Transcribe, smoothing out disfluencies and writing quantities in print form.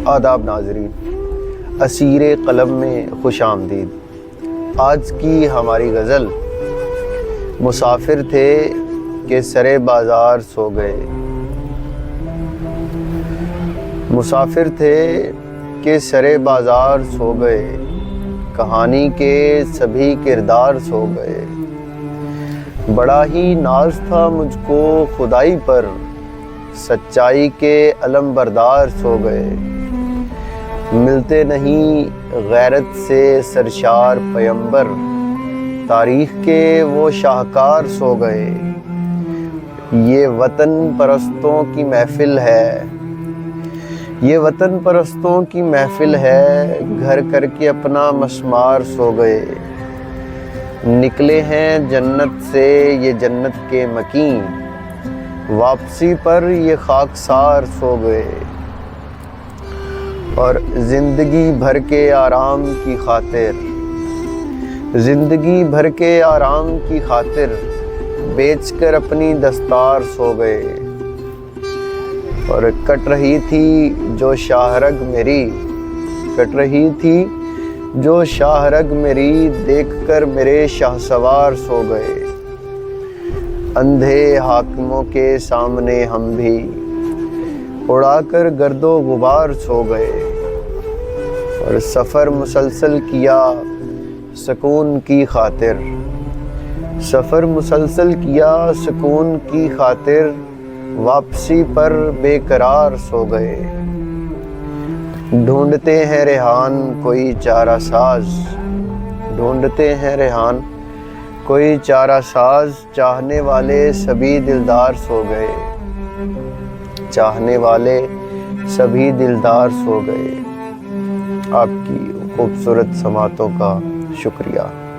آداب ناظرین، اسیر قلم میں خوش آمدید۔ آج کی ہماری غزل مسافر تھے کہ سرے بازار سو گئے۔ مسافر تھے کہ سرے بازار سو گئے، کہانی کے سبھی کردار سو گئے۔ بڑا ہی ناز تھا مجھ کو خدائی پر، سچائی کے علم بردار سو گئے۔ ملتے نہیں غیرت سے سرشار پیمبر، تاریخ کے وہ شاہکار سو گئے۔ یہ وطن پرستوں کی محفل ہے، یہ وطن پرستوں کی محفل ہے، گھر کر کے اپنا مسمار سو گئے۔ نکلے ہیں جنت سے یہ جنت کے مکین، واپسی پر یہ خاکسار سو گئے۔ اور زندگی بھر کے آرام کی خاطر، زندگی بھر کے آرام کی خاطر بیچ کر اپنی دستار سو گئے۔ اور کٹ رہی تھی جو شاہ رگ میری، کٹ رہی تھی جو شاہ رگ میری، دیکھ کر میرے شاہ سوار سو گئے۔ اندھے حاکموں کے سامنے ہم بھی اڑا کر گرد و غبار سو گئے۔ اور سفر مسلسل کیا سکون کی خاطر، سفر مسلسل کیا سکون کی خاطر، واپسی پر بے قرار سو گئے۔ ڈھونڈتے ہیں ریحان کوئی چارہ ساز، ڈھونڈتے ہیں ریحان کوئی چارہ ساز، چاہنے والے سبھی دلدار سو گئے، چاہنے والے سبھی دلدار سو گئے۔ آپ کی خوبصورت سماعتوں کا شکریہ۔